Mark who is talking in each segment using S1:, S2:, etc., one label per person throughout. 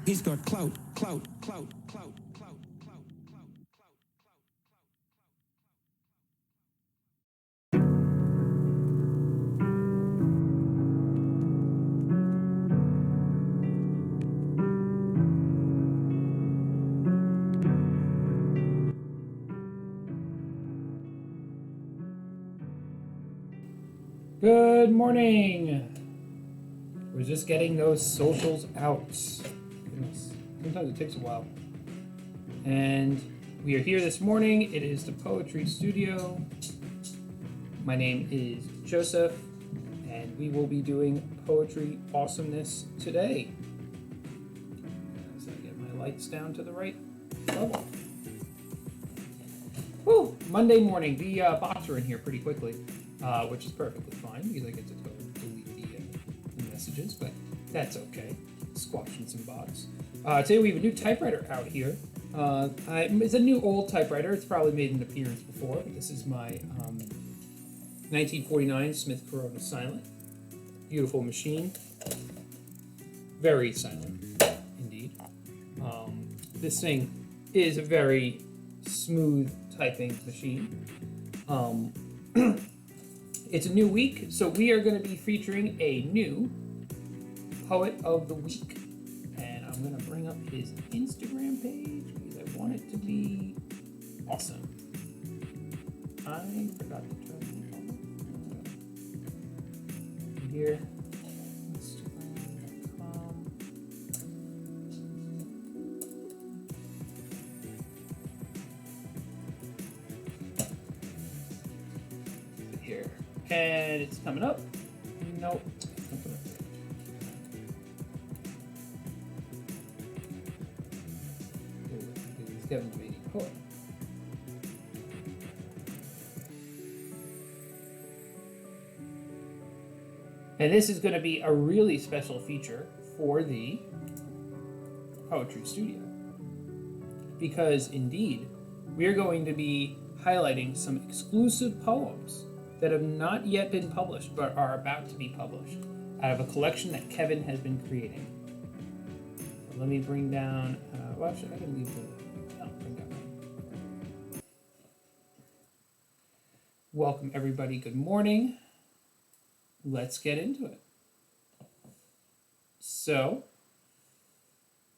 S1: He's got clout.
S2: Good morning. We're just getting those socials out. Goodness, sometimes it takes a while. And we are here this morning. It is the Poetry Studio. My name is Joseph, and we will be doing poetry awesomeness today. As I get my lights down to the right level. Woo! Monday morning. The bots are in here pretty quickly, which is perfectly fine because I get to delete the messages, but that's okay. Squashing some bots. Today we have a new typewriter out here. It's a new old typewriter. It's probably made an appearance before, but this is my 1949 Smith Corona Silent. Beautiful machine. Very silent, indeed. This thing is a very smooth typing machine. It's a new week, so we are going to be featuring a new Poet of the Week. And I'm going to bring up his Instagram page because I want it to be awesome. I forgot to turn it on. Here, Instagram.com. Here. And it's coming up. Nope. It's Kevin Devaney, poet. And this is going to be a really special feature for the Poetry Studio. Because indeed, we are going to be highlighting some exclusive poems that have not yet been published but are about to be published out of a collection that Kevin has been creating. So let me bring down, well, actually, I can leave the, no, bring down. Welcome everybody, good morning. Let's get into it. So,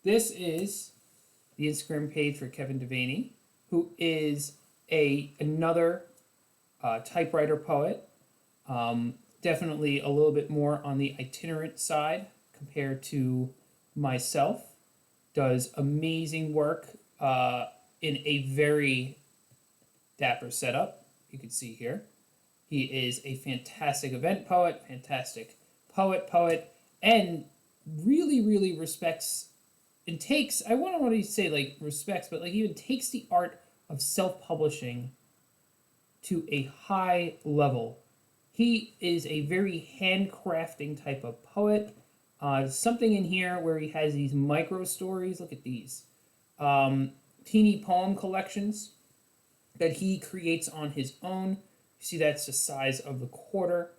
S2: this is the Instagram page for Kevin Devaney, who is another typewriter poet, definitely a little bit more on the itinerant side compared to myself. Does amazing work in a very dapper setup, you can see here. He is a fantastic event poet, fantastic poet, and really respects and takes, I wouldn't want to say like respects, but like even takes the art of self-publishing to a high level. He is a very handcrafting type of poet. Something in here where he has these micro stories. Look at these teeny poem collections that he creates on his own. You see, that's the size of the quarter.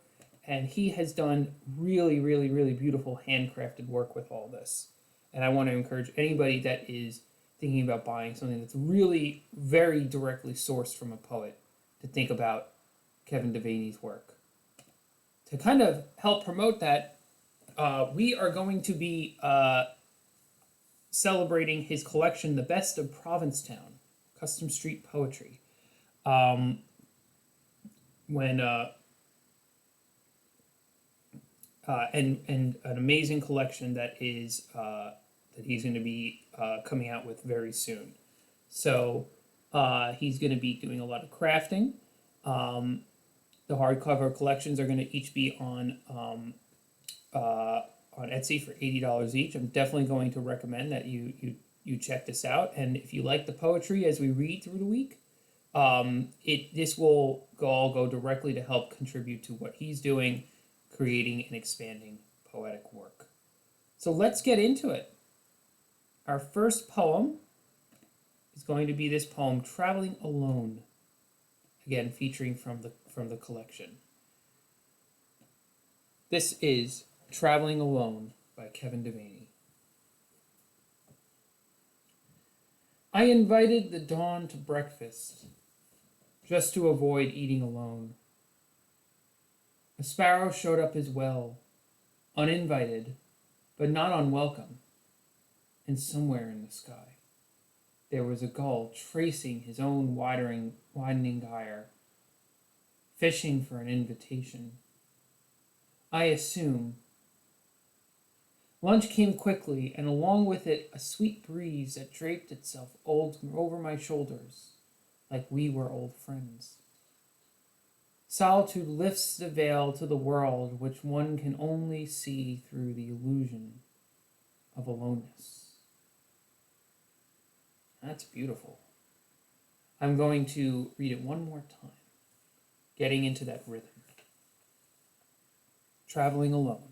S2: And he has done really, really, really beautiful handcrafted work with all this. And I want to encourage anybody that is thinking about buying something that's really very directly sourced from a poet to think about Kevin Devaney's work. To kind of help promote that, we are going to be celebrating his collection, The Best of Provincetown, Custom Street Poetry. When and an amazing collection that is that he's going to be coming out with very soon. So he's going to be doing a lot of crafting. The hardcover collections are going to each be on Etsy for $80 each. I'm definitely going to recommend that you check this out. And if you like the poetry as we read through the week, this will all go directly to help contribute to what he's doing, creating and expanding poetic work. So let's get into it. Our first poem is going to be this poem, Traveling Alone, again featuring from the collection. This is Traveling Alone by Kevin Devaney. I invited the dawn to breakfast, just to avoid eating alone. A sparrow showed up as well, uninvited, but not unwelcome. And somewhere in the sky, there was a gull tracing his own widening gyre, fishing for an invitation. I assume. Lunch came quickly, and along with it a sweet breeze that draped itself over my shoulders, like we were old friends. Solitude lifts the veil to the world which one can only see through the illusion of aloneness. That's beautiful. I'm going to read it one more time, getting into that rhythm. Traveling Alone.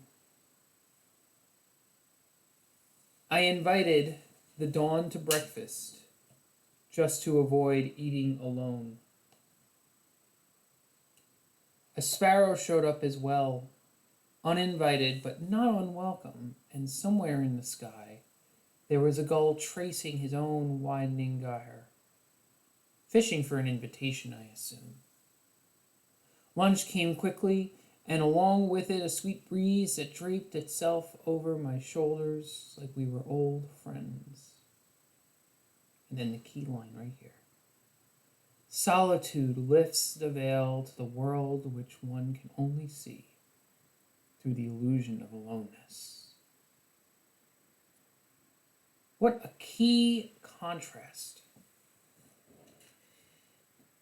S2: I invited the dawn to breakfast, just to avoid eating alone. A sparrow showed up as well, uninvited but not unwelcome, and somewhere in the sky there was a gull tracing his own widening gyre, fishing for an invitation, I assume. Lunch came quickly, and along with it a sweet breeze that draped itself over my shoulders like we were old friends. And then the key line right here. Solitude lifts the veil to the world which one can only see through the illusion of aloneness. What a key contrast.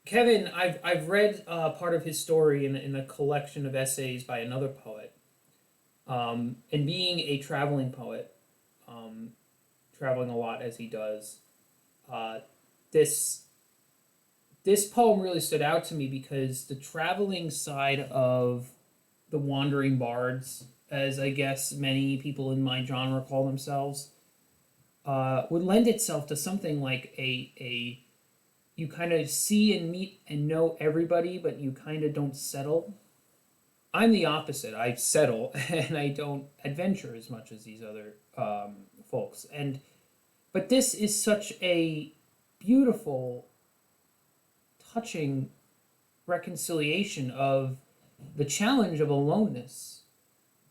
S2: Kevin, I've read part of his story in a collection of essays by another poet. And being a traveling poet, traveling a lot as he does, this poem really stood out to me because the traveling side of the wandering bards, as I guess many people in my genre call themselves, would lend itself to something like a you kind of see and meet and know everybody, but you kind of don't settle. I'm the opposite. I settle and I don't adventure as much as these other folks. But this is such a beautiful, touching reconciliation of the challenge of aloneness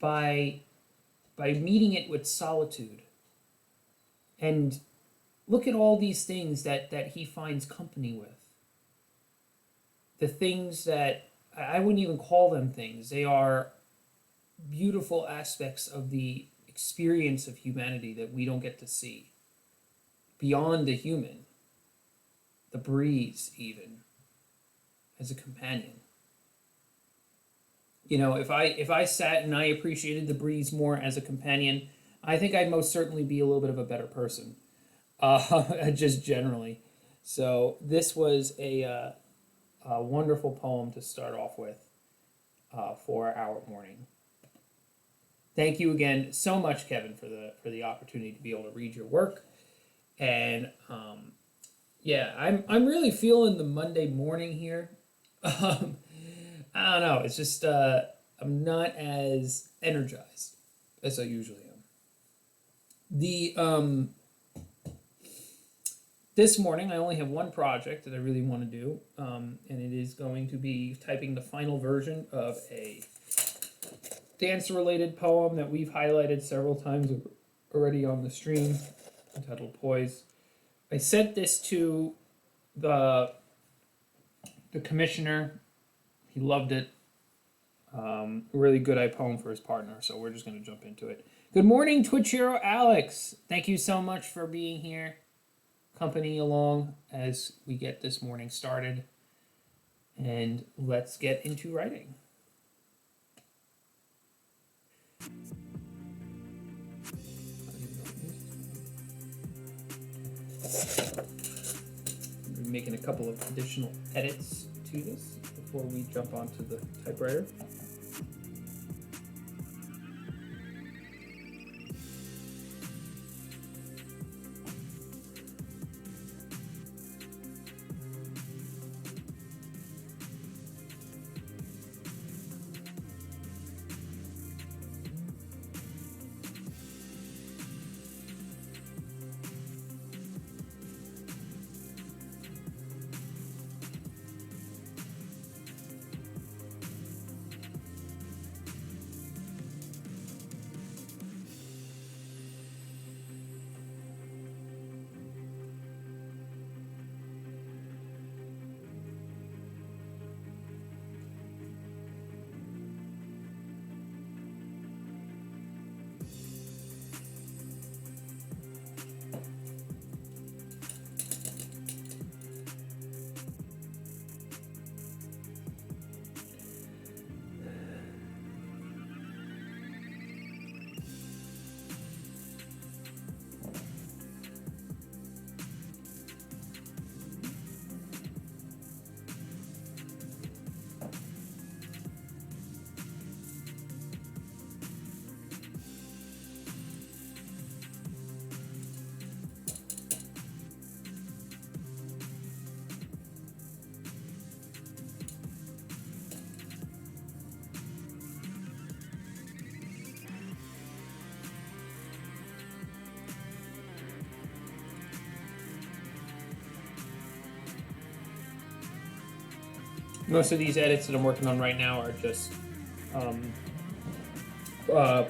S2: by meeting it with solitude. And look at all these things that he finds company with. The things that, I wouldn't even call them things. They are beautiful aspects of the experience of humanity that we don't get to see. Beyond the human. The breeze, even. As a companion. You know, if I sat and I appreciated the breeze more as a companion, I think I'd most certainly be a little bit of a better person. Just generally. So this was a wonderful poem to start off with. for our morning. Thank you again so much, Kevin, for the opportunity to be able to read your work. And yeah, I'm really feeling the Monday morning here. I don't know. It's just I'm not as energized as I usually am. The this morning I only have one project that I really want to do, and it is going to be typing the final version of a dance-related poem that we've highlighted several times already on the stream, entitled Poise. I sent this to the commissioner. He loved it. Really good poem for his partner, so we're just going to jump into it. Good morning, Twitch hero Alex. Thank you so much for being here, company along as we get this morning started. And let's get into writing. I'm making a couple of additional edits to this before we jump onto the typewriter. Most of these edits that I'm working on right now are just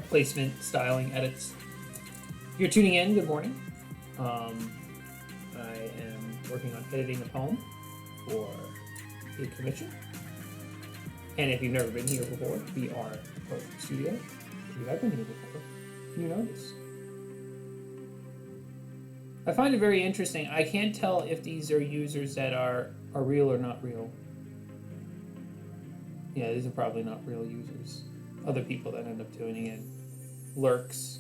S2: placement styling edits. If you're tuning in, good morning. I am working on editing a poem for a commission. And if you've never been here before, we are a poetry studio. If you have been here before, you know this. I find it very interesting. I can't tell if these are users that are real or not real. Yeah, these are probably not real users. Other people that end up tuning in. Lurks.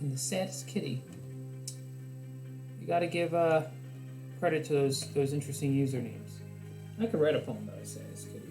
S2: And the saddest kitty. You gotta give credit to those interesting usernames. I could write a poem about a saddest kitty.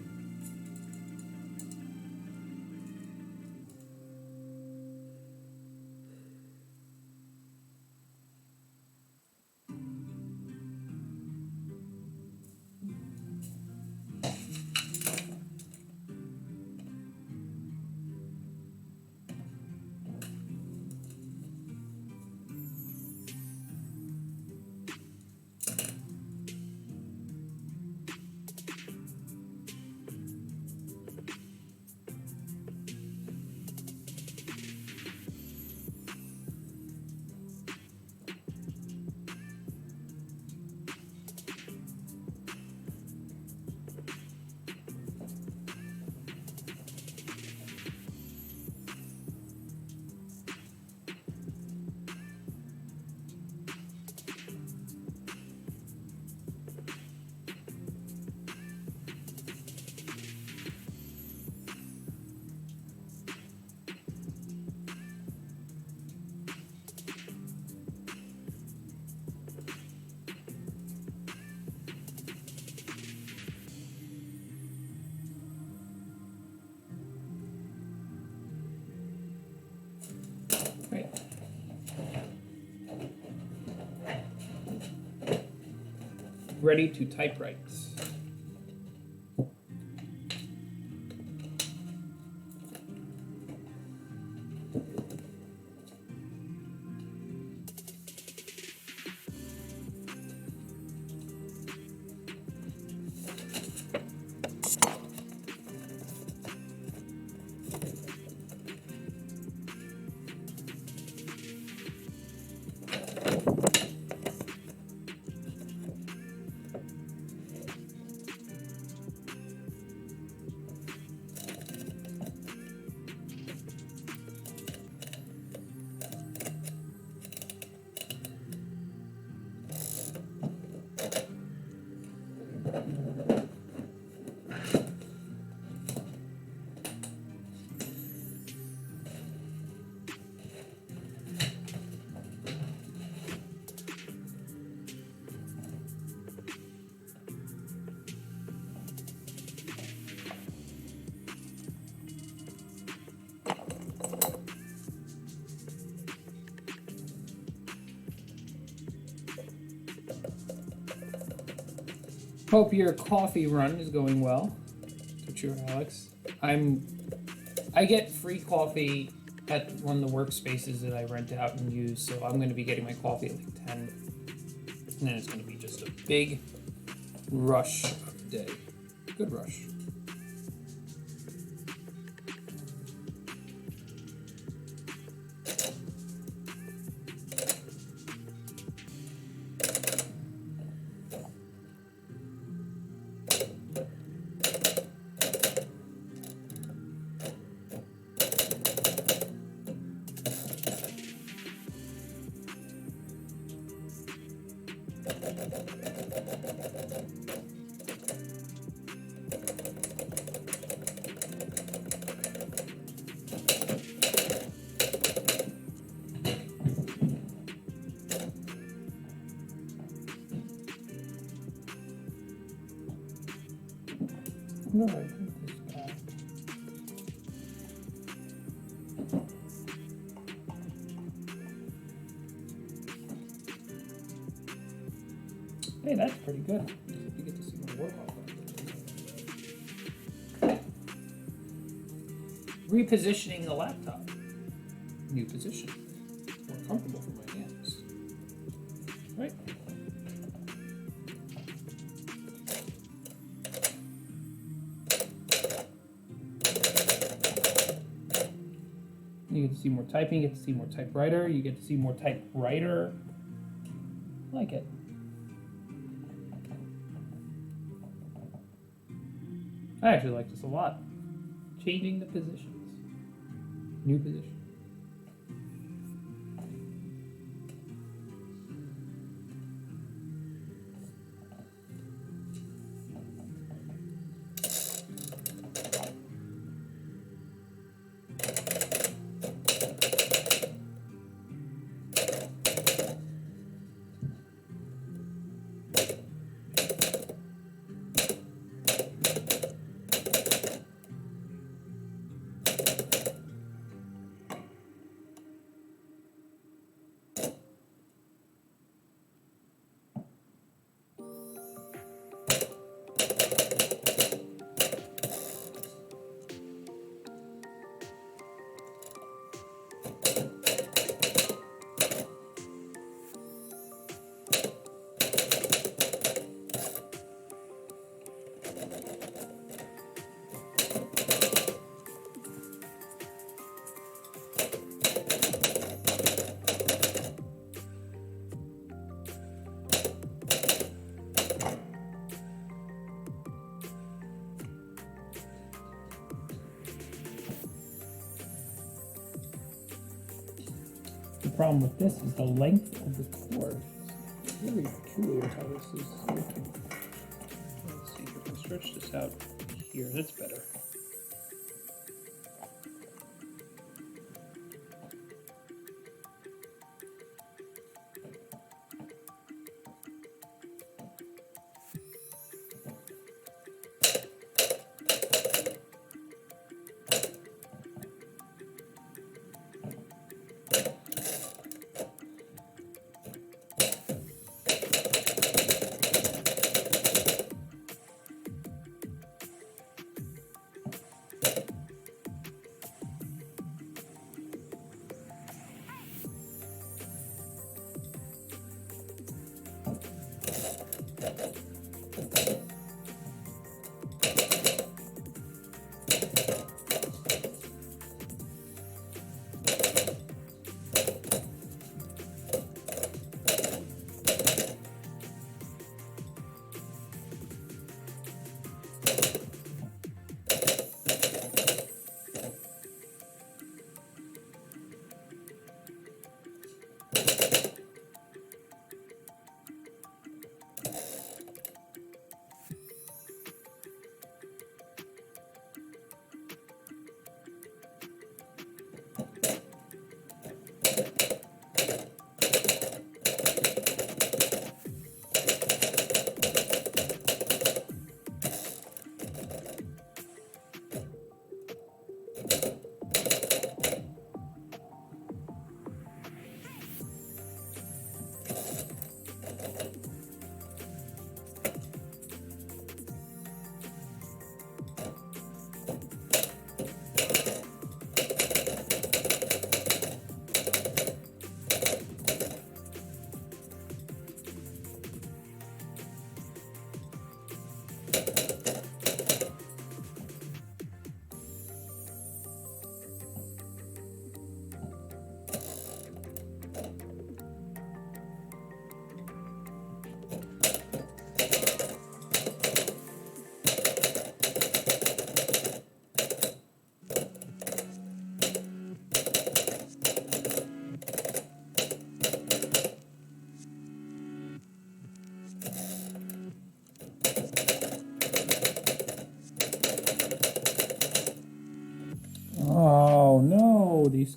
S2: ready to typewrite. Hope your coffee run is going well. To you, Alex. I get free coffee at one of the workspaces that I rent out and use, so I'm going to be getting my coffee at like 10. And then it's going to be just a big rush of the day. Good rush. No, I think this back. Hey, that's pretty good. You get to see my work off that. Repositioning the laptop. New position. More comfortable for my hands. Right? You get to see more typing, you get to see more typewriter, you get to see more typewriter. I like it. I actually like this a lot. Changing the positions. New position. The problem with this is the length of the cord. It's really peculiar how this is working. Let's see if we can stretch this out here. That's better.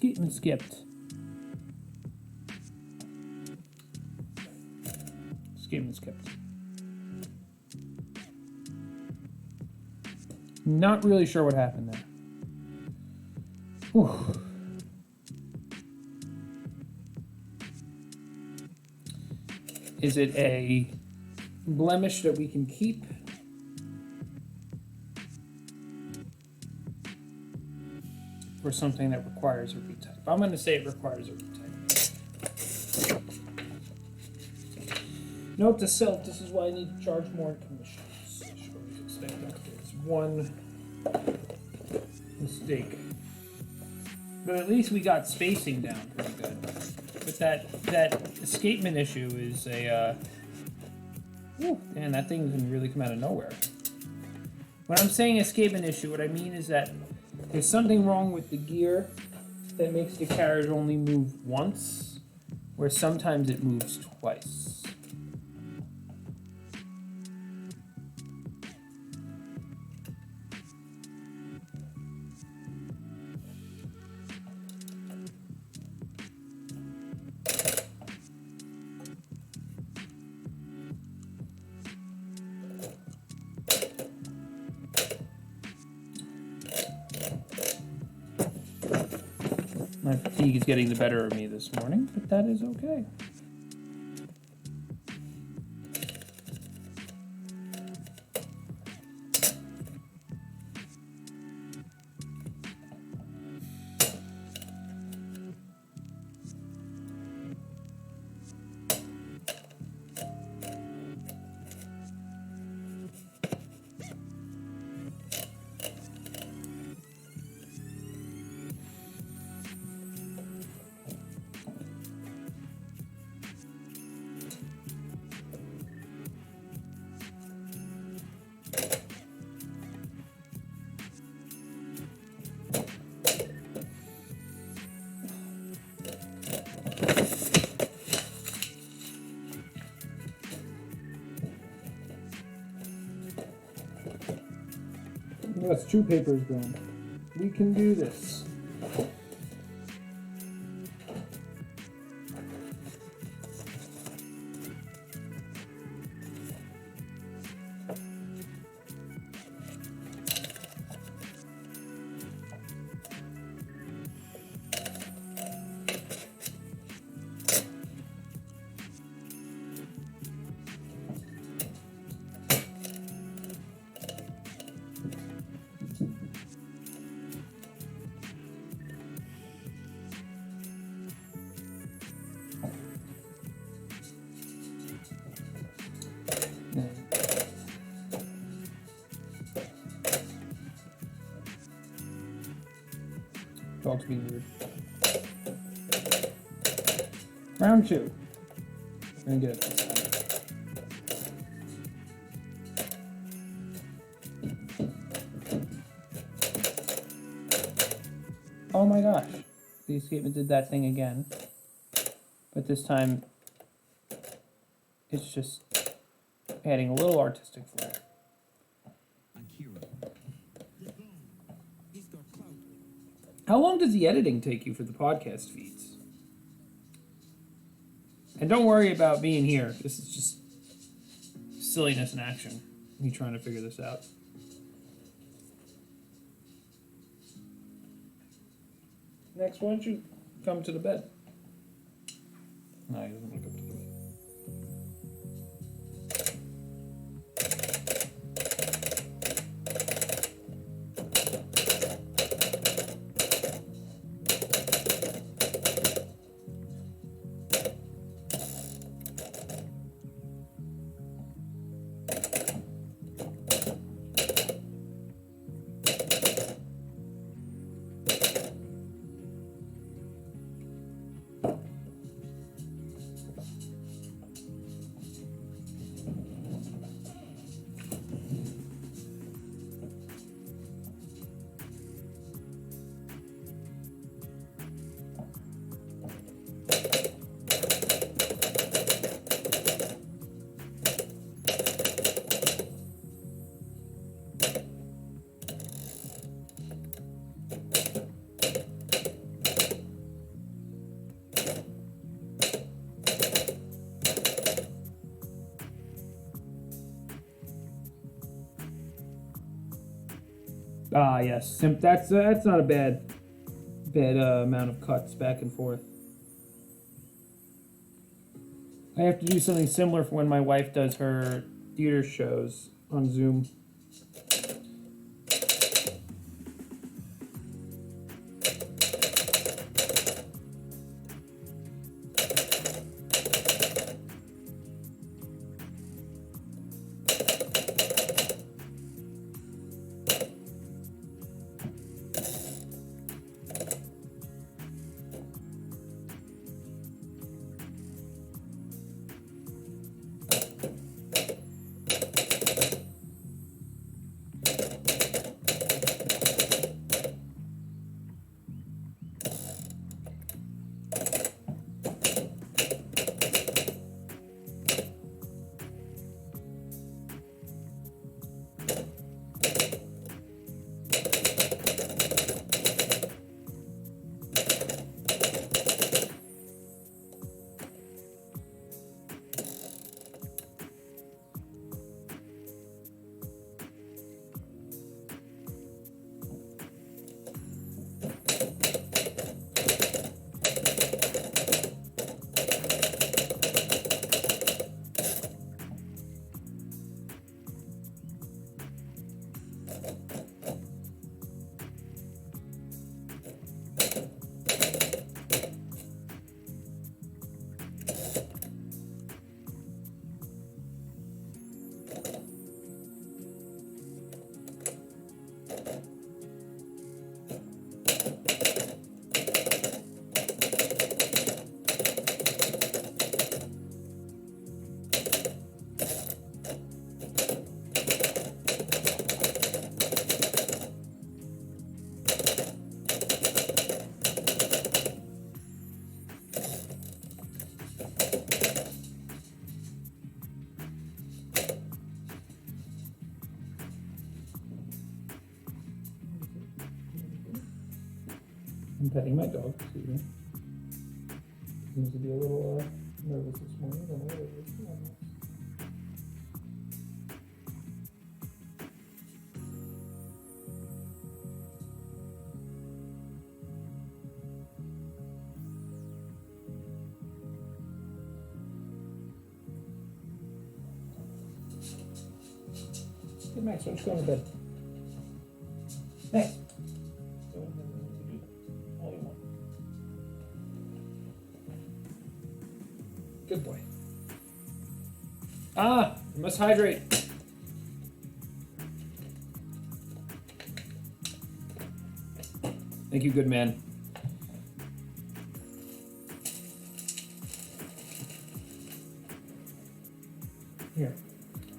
S2: escapement skipped. Escapement skipped. Not really sure what happened there. Whew. Is it a blemish that we can keep? Or something that requires a retype? I'm going to say it requires a retype. Note to self, this is why I need to charge more in commissions. I should always expect that there's one mistake. But at least we got spacing down pretty good. But that escapement issue is a, man, that thing can really come out of nowhere. When I'm saying escapement issue, what I mean is that there's something wrong with the gear that makes the carriage only move once, where sometimes it moves twice. My fatigue is getting the better of me this morning, but that is okay. That's 2 papers gone. We can do this. Dog's being weird. Round 2. Gonna get it. Oh my gosh. The escapement did that thing again. But this time, it's just adding a little artistic flair. How long does the editing take you for the podcast feeds? And don't worry about being here. This is just silliness in action. Me trying to figure this out. Next, why don't you come to the bed? No, he doesn't want to come to the bed. Ah, yes. That's not a bad amount of cuts back and forth. I have to do something similar for when my wife does her theater shows on Zoom. I'm petting my dog, excuse me. Seems to be a little nervous this morning. I don't know what it is. Hey, Max, why don't you go to bed? Max. All you want. Good boy. Ah, you must hydrate. Thank you, good man. Here.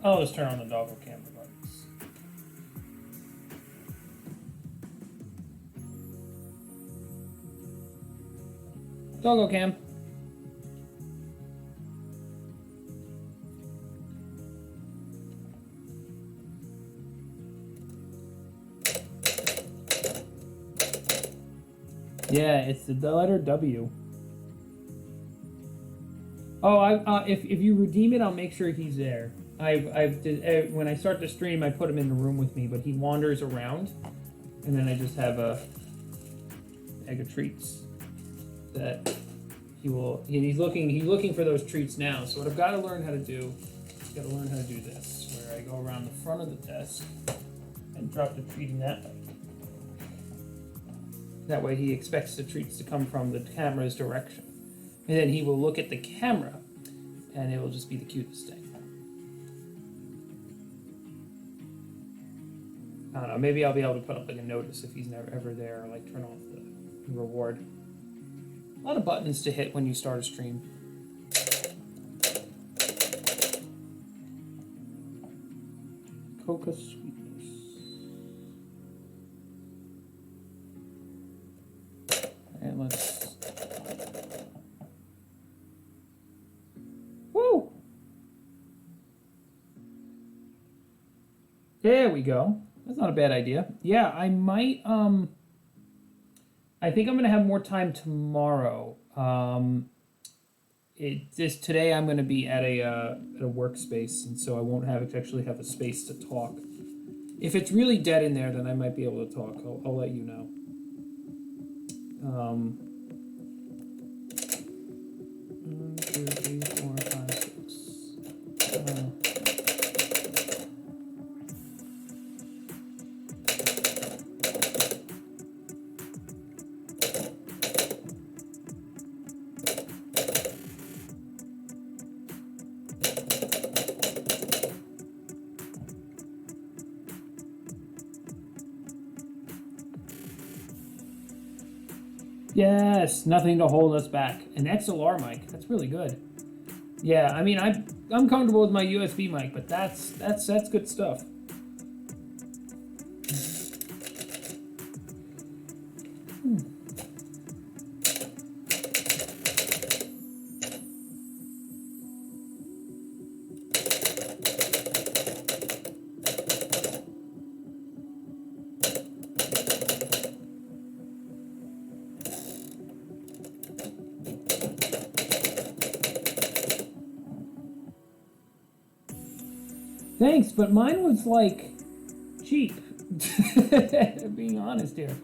S2: I'll just turn on the doggo cam regardless. Doggo cam. Yeah, it's the letter W. Oh, if you redeem it, I'll make sure he's there. When I start the stream, I put him in the room with me, but he wanders around, and then I just have a bag of treats that he's looking for those treats now. So what I've got to learn how to do, this, where I go around the front of the desk and drop the treat in that way. That way he expects the treats to come from the camera's direction. And then he will look at the camera, and it will just be the cutest thing. I don't know, maybe I'll be able to put up like a notice if he's never ever there, or like turn off the reward. A lot of buttons to hit when you start a stream. Coca sweetness. And let's... Woo! There we go. That's not a bad idea. Yeah, I might, I think I'm going to have more time tomorrow. Today I'm going to be at a workspace, and so I won't actually have a space to talk. If it's really dead in there, then I might be able to talk. I'll let you know. 1, 2, 3, 4, 5, 6. Yes, nothing to hold us back. An XLR mic, that's really good. Yeah, I mean, I'm comfortable with my USB mic, but that's good stuff. Thanks, but mine was like cheap. Being honest here,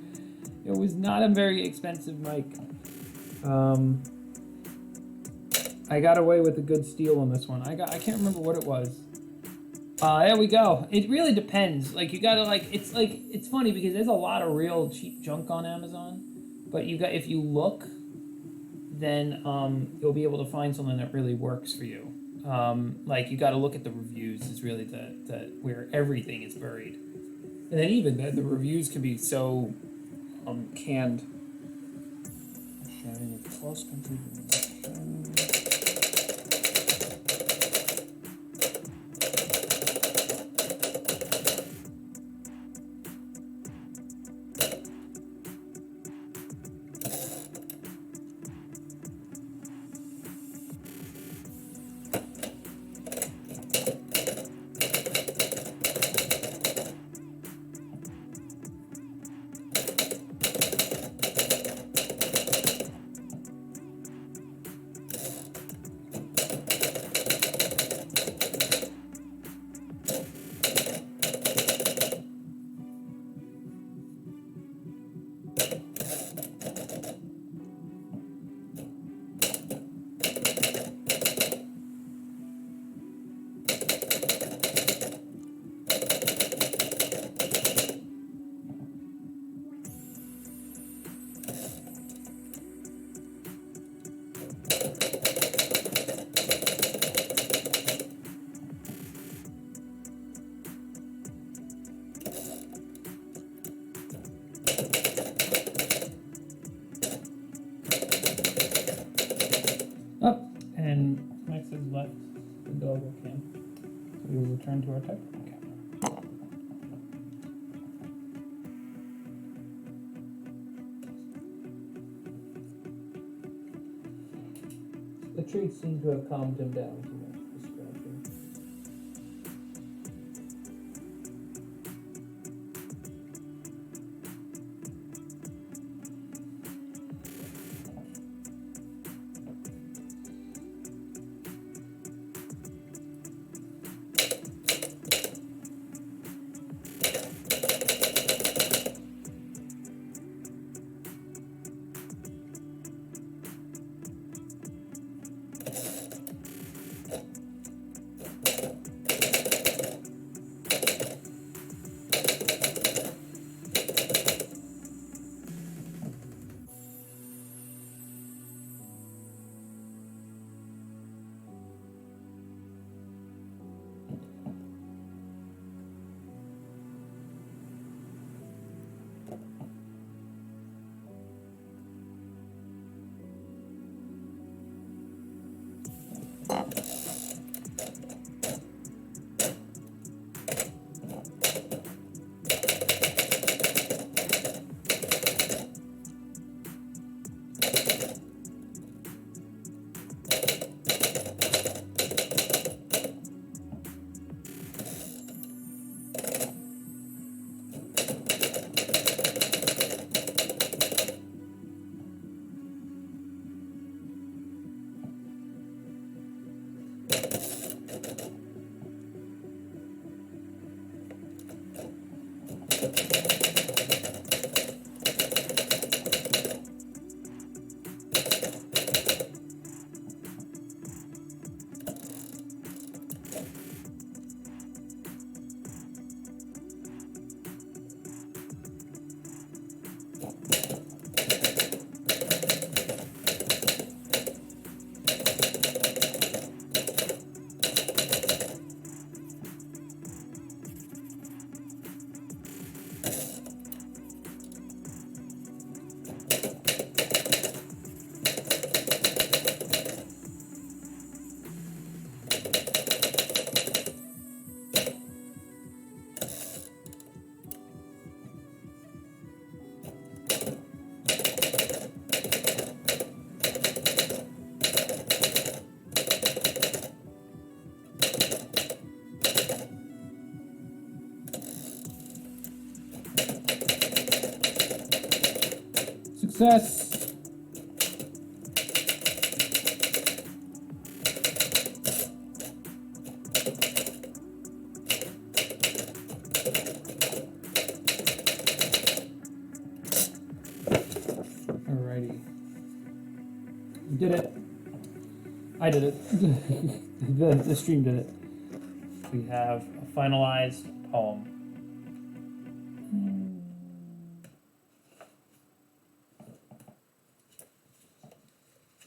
S2: it was not a very expensive mic. I got away with a good steal on this one. I can't remember what it was. There we go. It really depends. Like you gotta it's funny because there's a lot of real cheap junk on Amazon, but if you look, then you'll be able to find something that really works for you. Like you got to look at the reviews is really the where everything is buried, and then even the reviews can be so canned. Sharing with cross country. And Max has left the doggo cam. So we will return to our typewritten camera. The treats seem to have calmed him down from that distraction. Success! Alrighty. You did it. I did it. The stream did it. We have a finalized poem.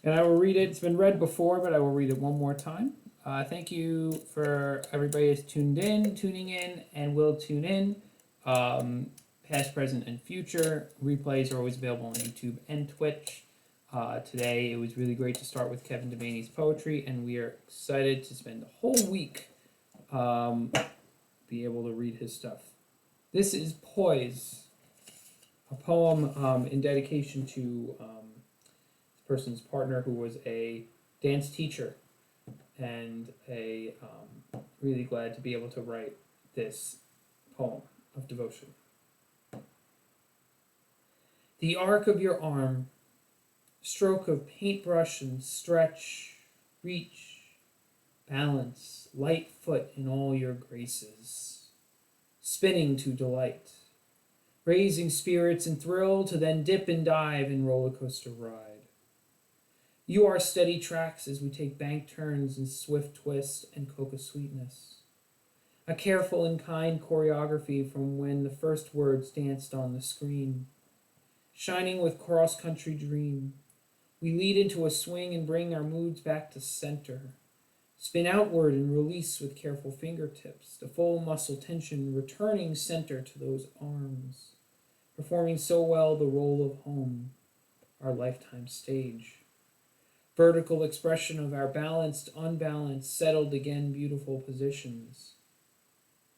S2: And I will read it. It's been read before, but I will read it one more time. Thank you for everybody who's tuning in, and will tune in. Past, present, and future. Replays are always available on YouTube and Twitch. Today, it was really great to start with Kevin Devaney's poetry, and we are excited to spend the whole week be able to read his stuff. This is Poise, a poem in dedication to this person's partner, who was a dance teacher, and really glad to be able to write this poem of devotion. The arc of your arm, stroke of paintbrush and stretch, reach, balance, light foot in all your graces, spinning to delight, raising spirits and thrill to then dip and dive in roller coaster ride. You are steady tracks as we take bank turns in swift twist and coca sweetness. A careful and kind choreography from when the first words danced on the screen. Shining with cross-country dream, we lead into a swing and bring our moods back to center. Spin outward and release with careful fingertips, the full muscle tension returning center to those arms, performing so well the role of home, our lifetime stage. Vertical expression of our balanced, unbalanced, settled again beautiful positions.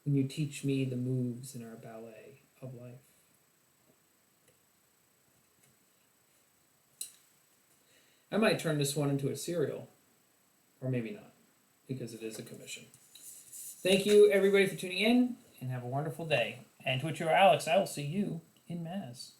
S2: When you teach me the moves in our ballet of life. I might turn this one into a serial, or maybe not, because it is a commission. Thank you, everybody, for tuning in, and have a wonderful day. And Twitcher Alex, I will see you in Maz.